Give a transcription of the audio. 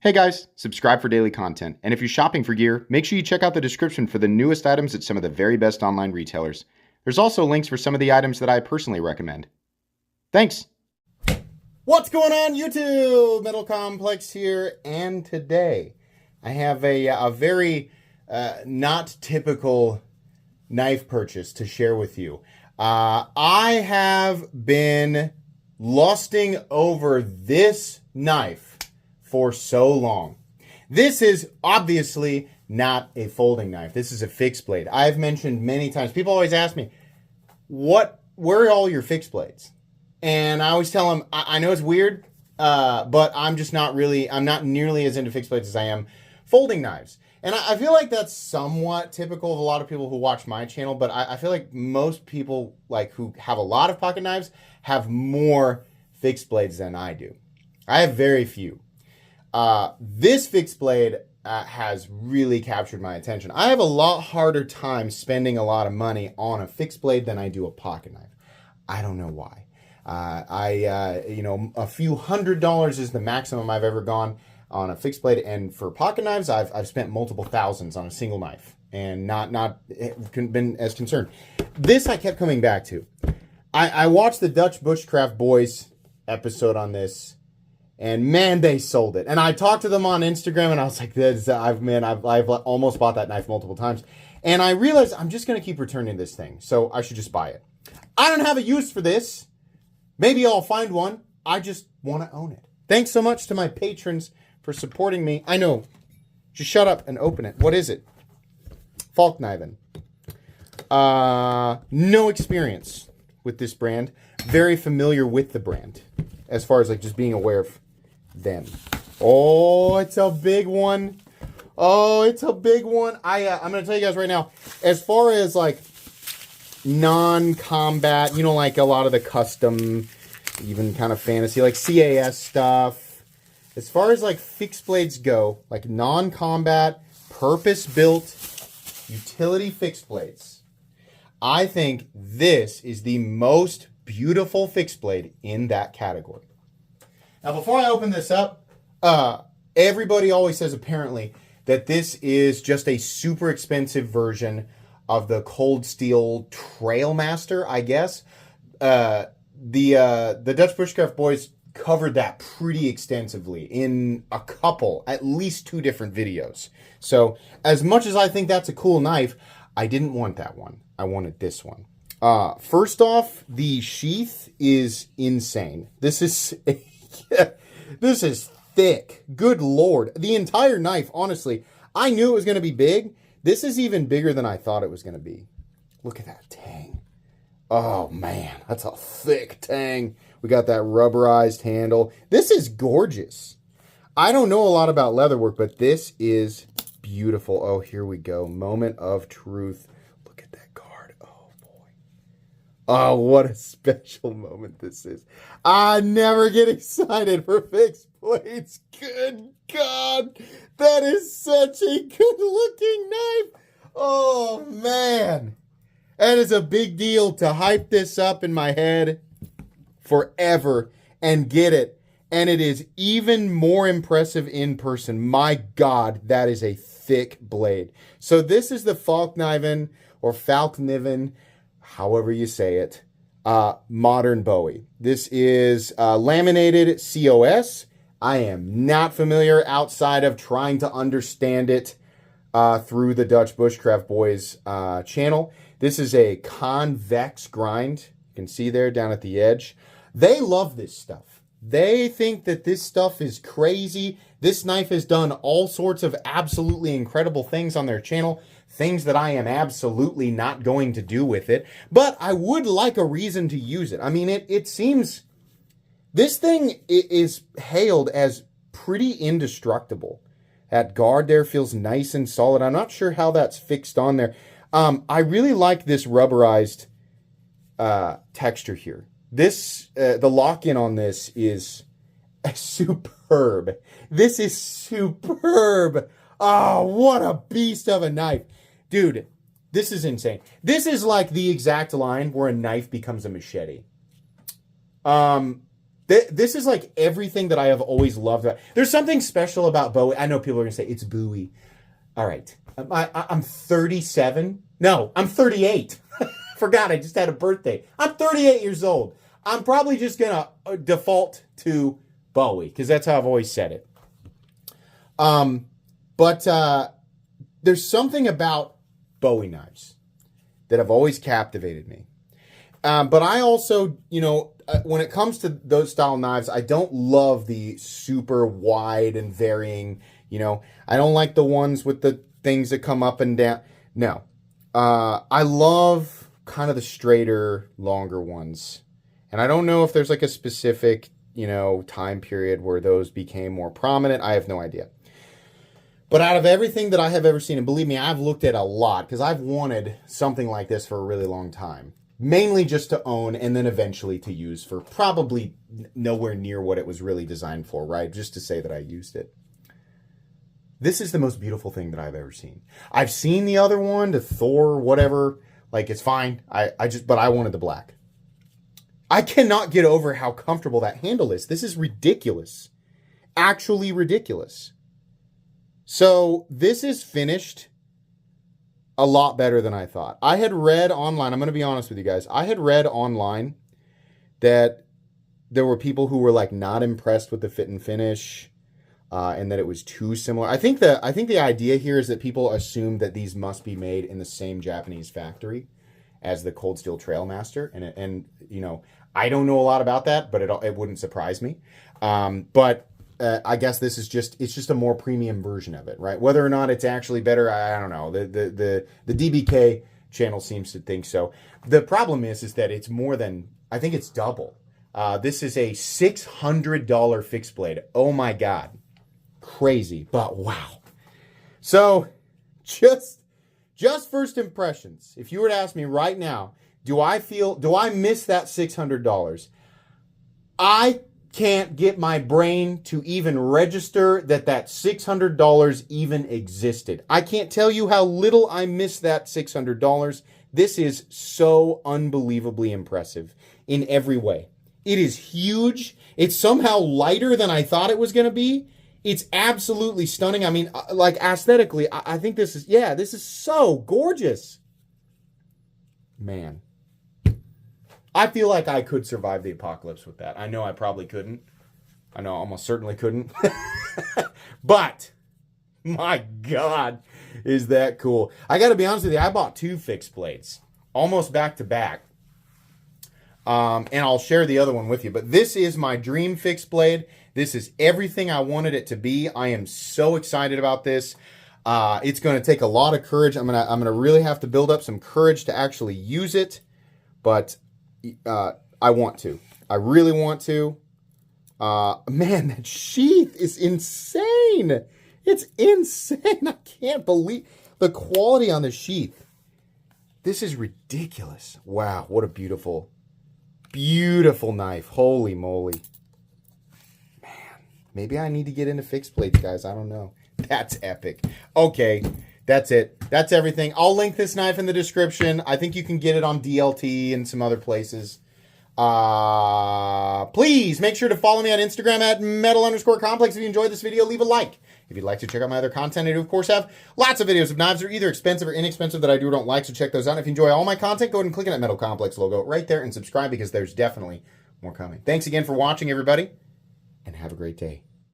Hey guys, subscribe for daily content, and if you're shopping for gear, make sure you check out the description for the newest items at some of the very best online retailers. There's also links for some of the items that I personally recommend. Thanks! What's going on YouTube? Metal Complex here, and today I have a very not typical knife purchase to share with you. I have been lusting over this knife for so long. This is obviously not a folding knife. This is a fixed blade. I've mentioned many times. People always ask me, where are all your fixed blades? And I always tell them, I know it's weird, but I'm not nearly as into fixed blades as I am folding knives. And I feel like that's somewhat typical of a lot of people who watch my channel, but I feel like most people who have a lot of pocket knives have more fixed blades than I do. I have very few. This fixed blade has really captured my attention. I have a lot harder time spending a lot of money on a fixed blade than I do a pocket knife. I don't know why. A few $100s is the maximum I've ever gone on a fixed blade, and for pocket knives, I've spent multiple thousands on a single knife, and not been as concerned. This I kept coming back to. I watched the Dutch Bushcraft Boys episode on this. And man, they sold it. And I talked to them on Instagram, and I was like, I've almost bought that knife multiple times. And I realized I'm just going to keep returning this thing, so I should just buy it. I don't have a use for this. Maybe I'll find one. I just want to own it. Thanks so much to my patrons for supporting me. I know. Just shut up and open it. What is it? Falkniven. No experience with this brand. Very familiar with the brand, as far as just being aware of them. Oh, it's a big one. Oh, it's a big one. I'm going to tell you guys right now, as far as non-combat, a lot of the custom, even kind of fantasy, CAS stuff, as far as fixed blades go, non-combat, purpose-built, utility fixed blades, I think this is the most beautiful fixed blade in that category. Now, before I open this up, everybody always says apparently that this is just a super expensive version of the Cold Steel Trailmaster, I guess. The Dutch Bushcraft Boys covered that pretty extensively in at least two different videos. So as much as I think that's a cool knife, I didn't want that one. I wanted this one. First off, the sheath is insane. This is this is thick. Good Lord. The entire knife, honestly, I knew it was going to be big. This is even bigger than I thought it was going to be. Look at that tang. Oh, man. That's a thick tang. We got that rubberized handle. This is gorgeous. I don't know a lot about leatherwork, but this is beautiful. Oh, here we go. Moment of truth. Look at that guard. Oh, boy. Oh, what a special moment this is. I never get excited for fixed blades. Good God. That is such a good looking knife. Oh, man. That is a big deal to hype this up in my head forever and get it. And it is even more impressive in person. My God, that is a thick blade. So this is the Falkniven or Falkniven, however you say it, modern Bowie. This is laminated COS. I am not familiar outside of trying to understand it through the Dutch Bushcraft Boys channel. This is a convex grind. You can see there down at the edge. They love this stuff. They think that this stuff is crazy. This knife has done all sorts of absolutely incredible things on their channel. Things that I am absolutely not going to do with it. But I would like a reason to use it. I mean, it seems... This thing is hailed as pretty indestructible. That guard there feels nice and solid. I'm not sure how that's fixed on there. I really like this rubberized texture here. This, the lock-in on this is superb. This is superb. Oh, what a beast of a knife. Dude, this is insane. This is like the exact line where a knife becomes a machete. This is like everything that I have always loved about. There's something special about Bowie. I know people are gonna say it's Bowie. All right, I'm 37. No, I'm 38. Forgot I just had a birthday. I'm 38 years old. I'm probably just gonna default to Bowie because that's how I've always said it. But there's something about Bowie knives that have always captivated me. But I also, when it comes to those style knives, I don't love the super wide and varying, I don't like the ones with the things that come up and down. No. I love kind of the straighter, longer ones. And I don't know if there's like a specific, time period where those became more prominent. I have no idea. But out of everything that I have ever seen, and believe me, I've looked at a lot because I've wanted something like this for a really long time. Mainly just to own and then eventually to use for probably nowhere near what it was really designed for, right? Just to say that I used it. This is the most beautiful thing that I've ever seen. I've seen the other one, the Thor, whatever. Like, it's fine. But I wanted the black. I cannot get over how comfortable that handle is. This is ridiculous. Actually ridiculous. So this is finished a lot better than I thought. I had read online, I'm going to be honest with you guys. I had read online that there were people who were like not impressed with the fit and finish, and that it was too similar. I think the idea here is that people assume that these must be made in the same Japanese factory as the Cold Steel Trailmaster, and I don't know a lot about that, but it wouldn't surprise me. But I guess this is it's just a more premium version of it, right? Whether or not it's actually better, I don't know. The DBK channel seems to think so. The problem is that it's more than, I think it's double. This is a $600 fixed blade. Oh my God. Crazy, but wow. So just first impressions. If you were to ask me right now, do I miss that $600? I can't get my brain to even register that $600 even existed. I can't tell you how little I miss that $600. This is so unbelievably impressive in every way. It is huge. It's somehow lighter than I thought it was going to be. It's absolutely stunning. I mean, like aesthetically, I think this is so gorgeous. Man. I feel like I could survive the apocalypse with that. I know I probably couldn't. I know I almost certainly couldn't. But, my God, is that cool. I got to be honest with you, I bought 2 fixed blades, almost back to back. And I'll share the other one with you. But this is my dream fixed blade. This is everything I wanted it to be. I am so excited about this. It's going to take a lot of courage. I'm gonna really have to build up some courage to actually use it. But I want to. I really want to. Man, that sheath is insane. It's insane. I can't believe the quality on the sheath. This is ridiculous. Wow, what a beautiful, beautiful knife. Holy moly. Man, maybe I need to get into fixed blades, guys. I don't know. That's epic. Okay, that's it. That's everything. I'll link this knife in the description. I think you can get it on DLT and some other places. Please make sure to follow me on Instagram at metal_complex. If you enjoyed this video, leave a like. If you'd like to check out my other content, I do, of course, have lots of videos of knives that are either expensive or inexpensive that I do or don't like, so check those out. If you enjoy all my content, go ahead and click on that Metal Complex logo right there and subscribe because there's definitely more coming. Thanks again for watching, everybody, and have a great day.